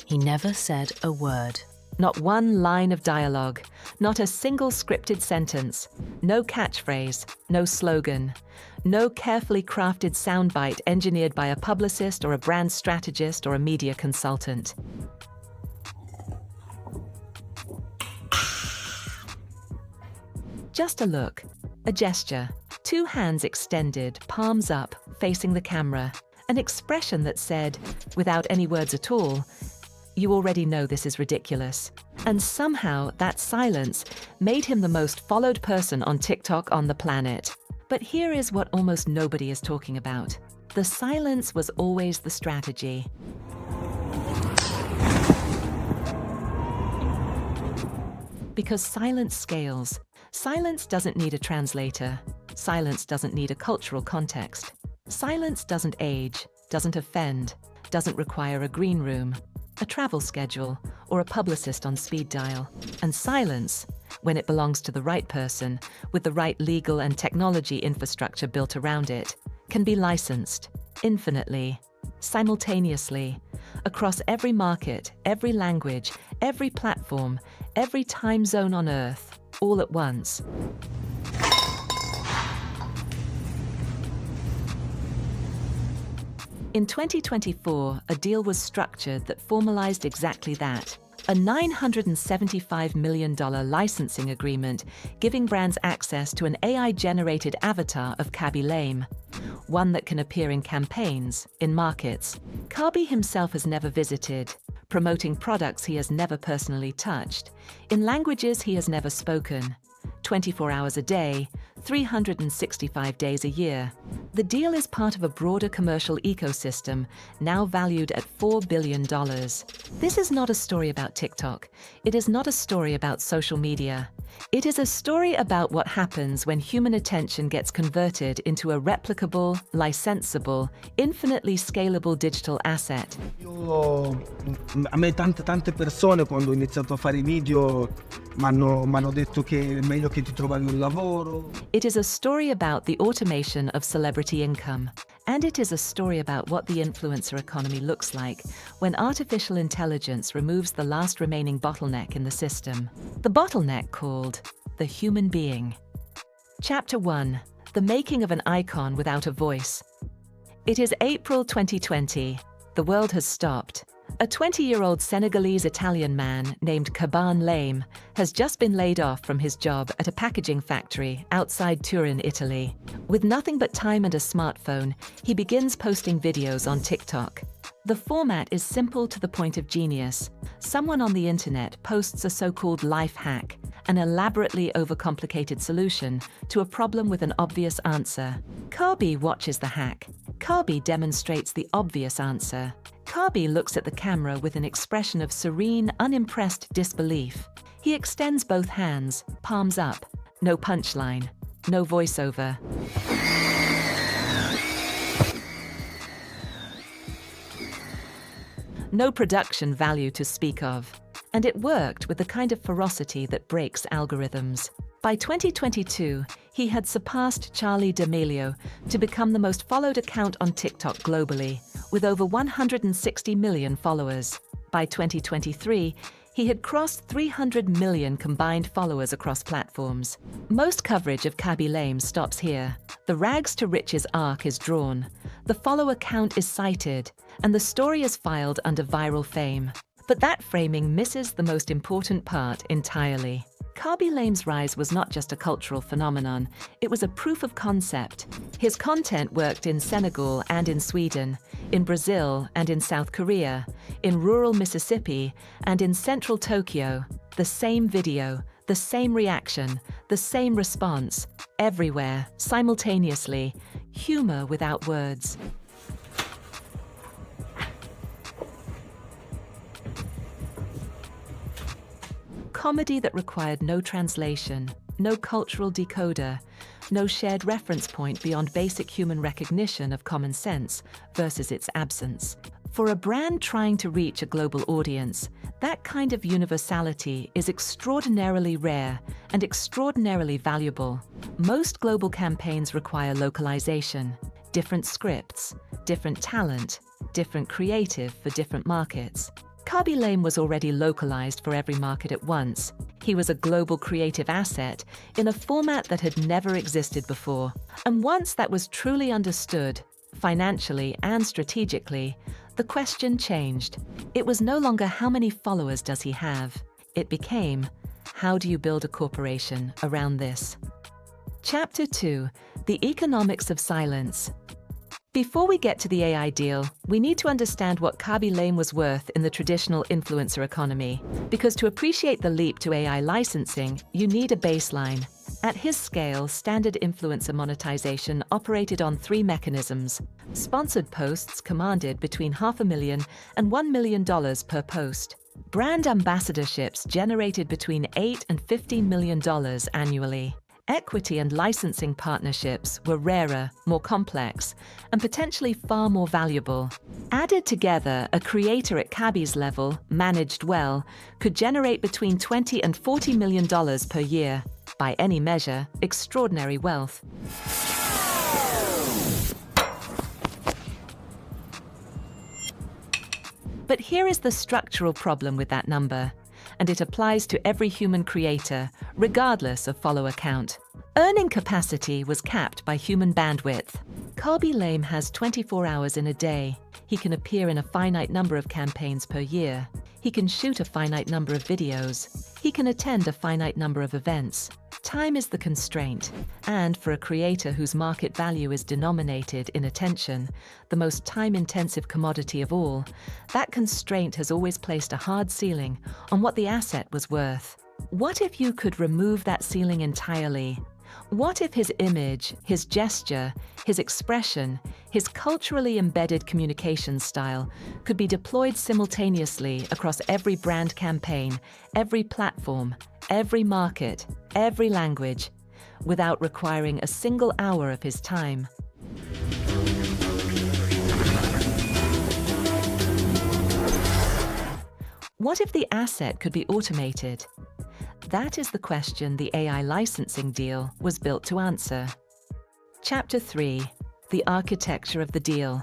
He never said a word. Not one line of dialogue, not a single scripted sentence, no catchphrase, no slogan, no carefully crafted soundbite engineered by a publicist or a brand strategist or a media consultant. Just a look, a gesture, two hands extended, palms up, facing the camera, an expression that said, without any words at all, "You already know this is ridiculous." And somehow that silence made him the most followed person on TikTok on the planet. But here is what almost nobody is talking about. The silence was always the strategy. Because silence scales. Silence doesn't need a translator. Silence doesn't need a cultural context. Silence doesn't age, doesn't offend, doesn't require a green room, a travel schedule, or a publicist on speed dial. And silence, when it belongs to the right person, with the right legal and technology infrastructure built around it, can be licensed, infinitely, simultaneously, across every market, every language, every platform, every time zone on Earth, all at once. In 2024, a deal was structured that formalized exactly that. A $975 million licensing agreement giving brands access to an AI-generated avatar of Khaby Lame, one that can appear in campaigns, in markets Khaby himself has never visited, promoting products he has never personally touched, in languages he has never spoken, 24 hours a day, 365 days a year. The deal is part of a broader commercial ecosystem, now valued at $4 billion. This is not a story about TikTok. It is not a story about social media. It is a story about what happens when human attention gets converted into a replicable, licensable, infinitely scalable digital asset. A me tante persone quando ho iniziato a fare i video m'hanno detto che è meglio che ti trovavi un lavoro. It is a story about the automation of celebrity income. And it is a story about what the influencer economy looks like when artificial intelligence removes the last remaining bottleneck in the system. The bottleneck called the human being. Chapter 1. The making of an icon without a voice. It is April 2020. The world has stopped. A 20-year-old Senegalese-Italian man named Khaby Lame has just been laid off from his job at a packaging factory outside Turin, Italy. With nothing but time and a smartphone, he begins posting videos on TikTok. The format is simple to the point of genius. Someone on the internet posts a so-called life hack, an elaborately overcomplicated solution to a problem with an obvious answer. Khaby watches the hack. Khaby demonstrates the obvious answer. Khaby looks at the camera with an expression of serene, unimpressed disbelief. He extends both hands, palms up. No punchline, no voiceover. No production value to speak of. And it worked with the kind of ferocity that breaks algorithms. By 2022, he had surpassed Charli D'Amelio to become the most followed account on TikTok globally, with over 160 million followers. By 2023, he had crossed 300 million combined followers across platforms. Most coverage of Khaby Lame stops here. The rags to riches arc is drawn, the follower count is cited, and the story is filed under viral fame. But that framing misses the most important part entirely. Khaby Lame's rise was not just a cultural phenomenon, it was a proof of concept. His content worked in Senegal and in Sweden, in Brazil and in South Korea, in rural Mississippi and in central Tokyo. The same video, the same reaction, the same response, everywhere, simultaneously. Humor without words. Comedy that required no translation, no cultural decoder, no shared reference point beyond basic human recognition of common sense versus its absence. For a brand trying to reach a global audience, that kind of universality is extraordinarily rare and extraordinarily valuable. Most global campaigns require localization, different scripts, different talent, different creative for different markets. Khaby Lame was already localized for every market at once. He was a global creative asset in a format that had never existed before. And once that was truly understood, financially and strategically, the question changed. It was no longer how many followers does he have. It became, how do you build a corporation around this? Chapter 2: The Economics of Silence. Before we get to the AI deal, we need to understand what Khaby Lame was worth in the traditional influencer economy. Because to appreciate the leap to AI licensing, you need a baseline. At his scale, standard influencer monetization operated on 3 mechanisms. Sponsored posts commanded between $500,000 and $1 million per post. Brand ambassadorships generated between $8 and $15 million annually. Equity and licensing partnerships were rarer, more complex, and potentially far more valuable. Added together, a creator at Khaby's level, managed well, could generate between $20 and $40 million per year. By any measure, extraordinary wealth. But here is the structural problem with that number, and it applies to every human creator, regardless of follower count. Earning capacity was capped by human bandwidth. Khaby Lame has 24 hours in a day. He can appear in a finite number of campaigns per year. He can shoot a finite number of videos. He can attend a finite number of events. Time is the constraint, and for a creator whose market value is denominated in attention, the most time-intensive commodity of all, that constraint has always placed a hard ceiling on what the asset was worth. What if you could remove that ceiling entirely? What if his image, his gesture, his expression, his culturally embedded communication style could be deployed simultaneously across every brand campaign, every platform, every market, every language, without requiring a single hour of his time? What if the asset could be automated? That is the question the AI licensing deal was built to answer. Chapter 3: The Architecture of the Deal.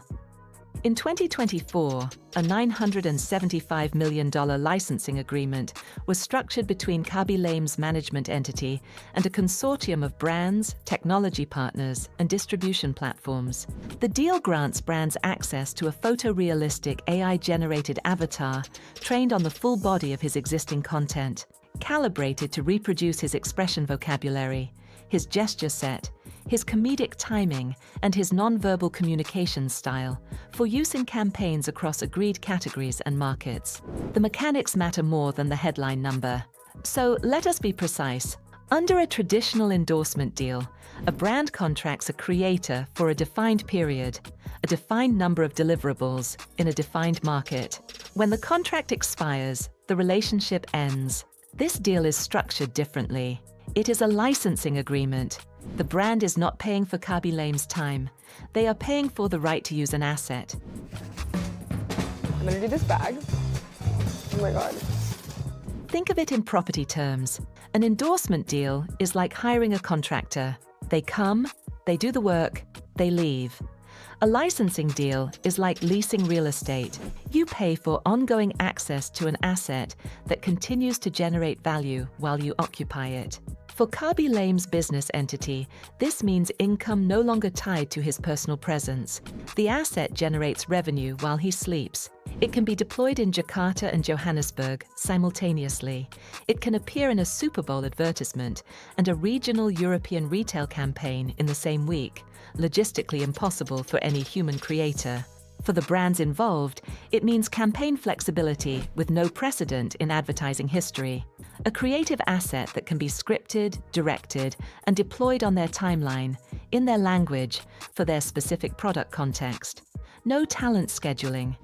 In 2024, a $975 million licensing agreement was structured between Khaby Lame's management entity and a consortium of brands, technology partners, and distribution platforms. The deal grants brands access to a photorealistic AI-generated avatar trained on the full body of his existing content, calibrated to reproduce his expression vocabulary, his gesture set, his comedic timing, and his non-verbal communication style, for use in campaigns across agreed categories and markets. The mechanics matter more than the headline number. So let us be precise. Under a traditional endorsement deal, a brand contracts a creator for a defined period, a defined number of deliverables in a defined market. When the contract expires, the relationship ends. This deal is structured differently. It is a licensing agreement. The brand is not paying for Khaby Lame's time. They are paying for the right to use an asset. I'm gonna do this bag. Oh my God. Think of it in property terms. An endorsement deal is like hiring a contractor. They come, they do the work, they leave. A licensing deal is like leasing real estate. You pay for ongoing access to an asset that continues to generate value while you occupy it. For Khaby Lame's business entity, this means income no longer tied to his personal presence. The asset generates revenue while he sleeps. It can be deployed in Jakarta and Johannesburg simultaneously. It can appear in a Super Bowl advertisement and a regional European retail campaign in the same week, logistically impossible for any human creator. For the brands involved, it means campaign flexibility with no precedent in advertising history. A creative asset that can be scripted, directed, and deployed on their timeline, in their language, for their specific product context. No talent scheduling.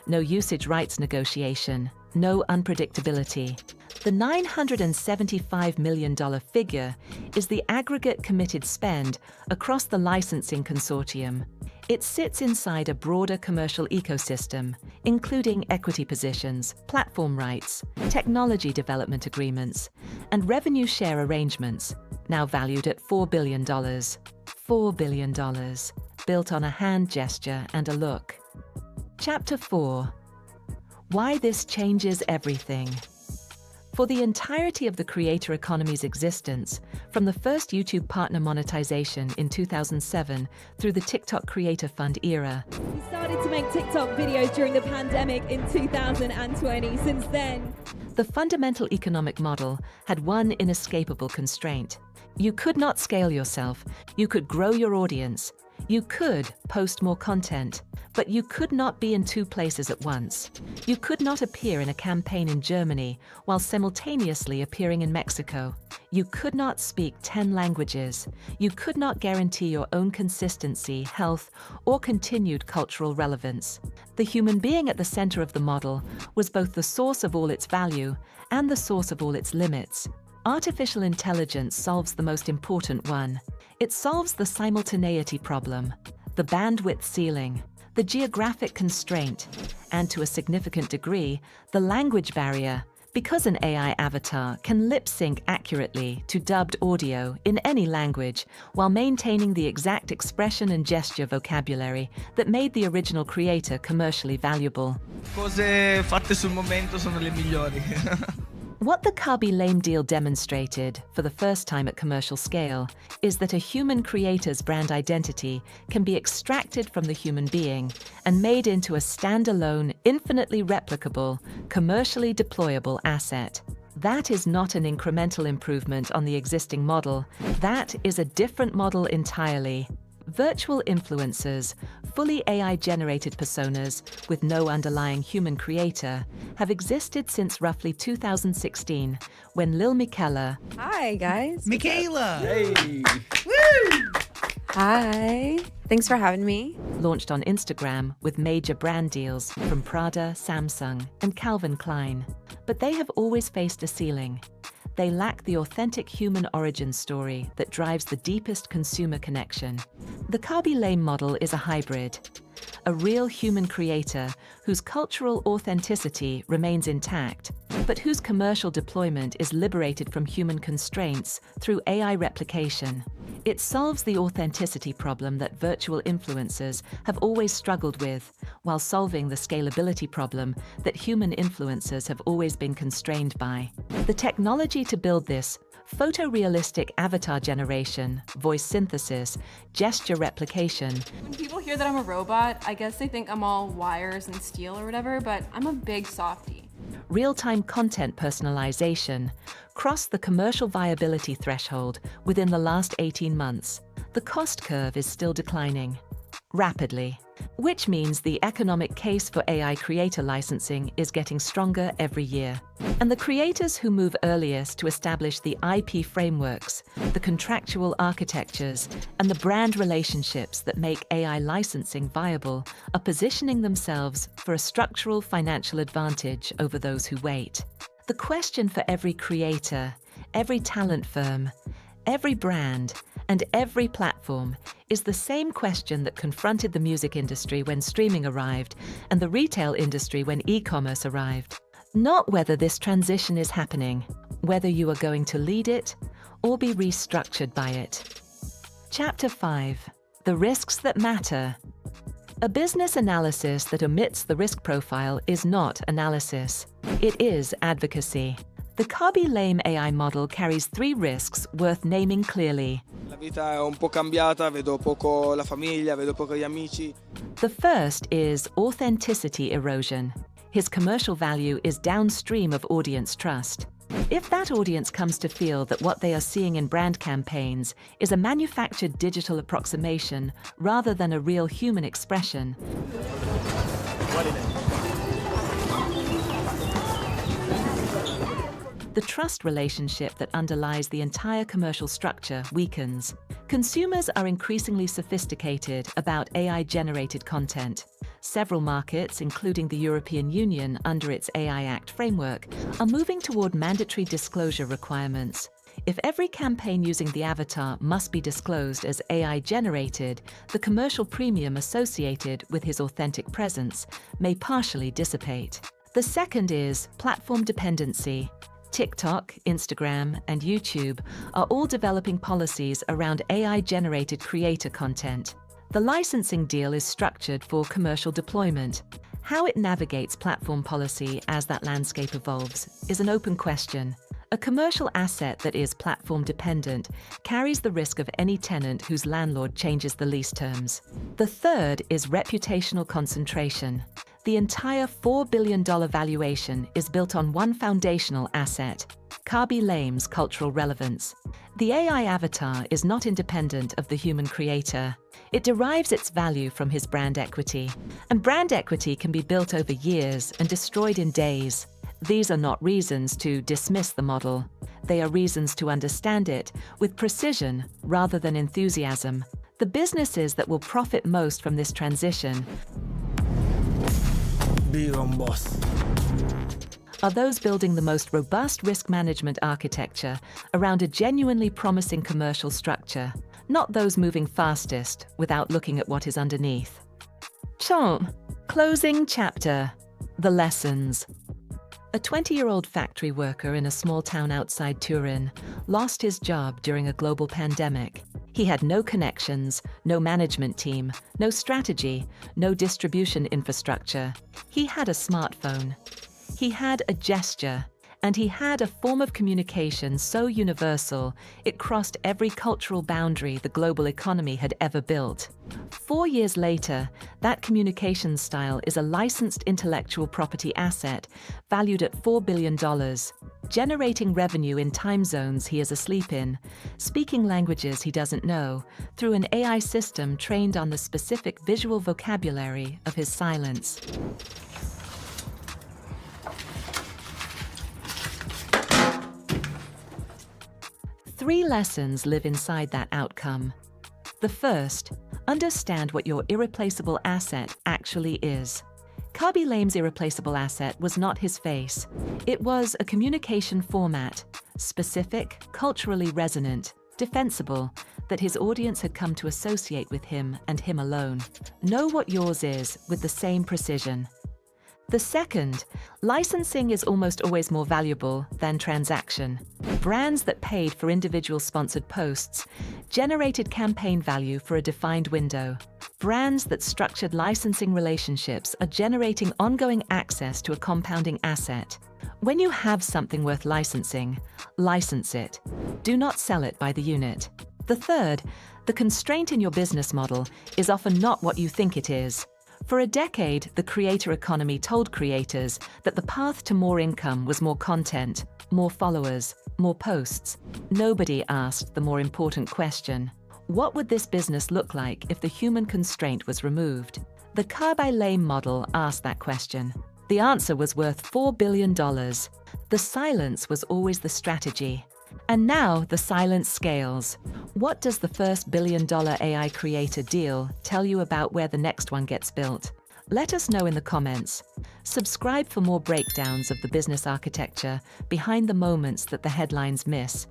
No usage rights negotiation. No unpredictability. The $975 million figure is the aggregate committed spend across the licensing consortium. It sits inside a broader commercial ecosystem, including equity positions, platform rights, technology development agreements, and revenue share arrangements, now valued at $4 billion. $4 $4 billion, built on a hand gesture and a look. Chapter 4. Why this changes everything. For the entirety of the creator economy's existence, from the first YouTube partner monetization in 2007 through the TikTok Creator Fund era, We started to make TikTok videos during the pandemic in 2020. Since then, the fundamental economic model had one inescapable constraint. You could not scale yourself, you could grow your audience, you could post more content, but you could not be in two places at once. You could not appear in a campaign in Germany while simultaneously appearing in Mexico. You could not speak 10 languages. You could not guarantee your own consistency, health, or continued cultural relevance. The human being at the center of the model was both the source of all its value and the source of all its limits. Artificial intelligence solves the most important one. It solves the simultaneity problem, the bandwidth ceiling, the geographic constraint, and to a significant degree, the language barrier, because an AI avatar can lip-sync accurately to dubbed audio in any language while maintaining the exact expression and gesture vocabulary that made the original creator commercially valuable. Cose fatte sul momento sono le migliori. What the Khaby Lame deal demonstrated, for the first time at commercial scale, is that a human creator's brand identity can be extracted from the human being and made into a standalone, infinitely replicable, commercially deployable asset. That is not an incremental improvement on the existing model. That is a different model entirely. Virtual influencers, fully AI-generated personas with no underlying human creator, have existed since roughly 2016, when Lil Miquela, Hi, guys. Michaela! Hey! Hi. Thanks for having me. launched on Instagram with major brand deals from Prada, Samsung, and Calvin Klein. But they have always faced a ceiling. They lack the authentic human origin story that drives the deepest consumer connection. The Khaby Lame model is a hybrid. A real human creator whose cultural authenticity remains intact, but whose commercial deployment is liberated from human constraints through AI replication. It solves the authenticity problem that virtual influencers have always struggled with, while solving the scalability problem that human influencers have always been constrained by. The technology to build this photorealistic avatar generation, voice synthesis, gesture replication. When people hear that I'm a robot, I guess they think I'm all wires and steel or whatever, but I'm a big softie. Real-time content personalization crossed the commercial viability threshold within the last 18 months. The cost curve is still declining rapidly, which means the economic case for AI creator licensing is getting stronger every year. And the creators who move earliest to establish the IP frameworks, the contractual architectures, and the brand relationships that make AI licensing viable are positioning themselves for a structural financial advantage over those who wait. The question for every creator, every talent firm, every brand, and every platform is the same question that confronted the music industry when streaming arrived and the retail industry when e-commerce arrived. Not whether this transition is happening, whether you are going to lead it or be restructured by it. Chapter 5. The risks that matter. A business analysis that omits the risk profile is not analysis. It is advocacy. The Khaby Lame AI model carries 3 risks worth naming clearly. La vita è un po' cambiata, vedo poco la famiglia, vedo poco gli amici. The first is authenticity erosion. His commercial value is downstream of audience trust. If that audience comes to feel that what they are seeing in brand campaigns is a manufactured digital approximation rather than a real human expression, the trust relationship that underlies the entire commercial structure weakens. Consumers are increasingly sophisticated about AI-generated content. Several markets, including the European Union under its AI Act framework, are moving toward mandatory disclosure requirements. If every campaign using the avatar must be disclosed as AI-generated, the commercial premium associated with his authentic presence may partially dissipate. The second is platform dependency. TikTok, Instagram, and YouTube are all developing policies around AI-generated creator content. The licensing deal is structured for commercial deployment. How it navigates platform policy as that landscape evolves is an open question. A commercial asset that is platform-dependent carries the risk of any tenant whose landlord changes the lease terms. The third is reputational concentration. The entire $4 billion valuation is built on one foundational asset: Khaby Lame's cultural relevance. The AI avatar is not independent of the human creator. It derives its value from his brand equity. And brand equity can be built over years and destroyed in days. These are not reasons to dismiss the model. They are reasons to understand it with precision rather than enthusiasm. The businesses that will profit most from this transition Big on boss. are those building the most robust risk management architecture around a genuinely promising commercial structure, not those moving fastest without looking at what is underneath. Closing chapter. The lessons. A 20-year-old factory worker in a small town outside Turin lost his job during a global pandemic. He had no connections, no management team, no strategy, no distribution infrastructure. He had a smartphone. He had a gesture, and he had a form of communication so universal it crossed every cultural boundary the global economy had ever built. 4 years later, that communication style is a licensed intellectual property asset valued at $4 billion, generating revenue in time zones he is asleep in, speaking languages he doesn't know, through an AI system trained on the specific visual vocabulary of his silence. Three lessons live inside that outcome. The first, understand what your irreplaceable asset actually is. Khaby Lame's irreplaceable asset was not his face. It was a communication format, specific, culturally resonant, defensible, that his audience had come to associate with him and him alone. Know what yours is with the same precision. The second, licensing is almost always more valuable than transaction. Brands that paid for individual sponsored posts generated campaign value for a defined window. Brands that structured licensing relationships are generating ongoing access to a compounding asset. When you have something worth licensing, license it. Do not sell it by the unit. The third, the constraint in your business model is often not what you think it is. For a decade, the creator economy told creators that the path to more income was more content, more followers, more posts. Nobody asked the more important question: what would this business look like if the human constraint was removed? The Khaby Lame model asked that question. The answer was worth $4 billion. The silence was always the strategy. And now the silence scales. What does the first billion-dollar AI creator deal tell you about where the next one gets built? Let us know in the comments. Subscribe for more breakdowns of the business architecture behind the moments that the headlines miss.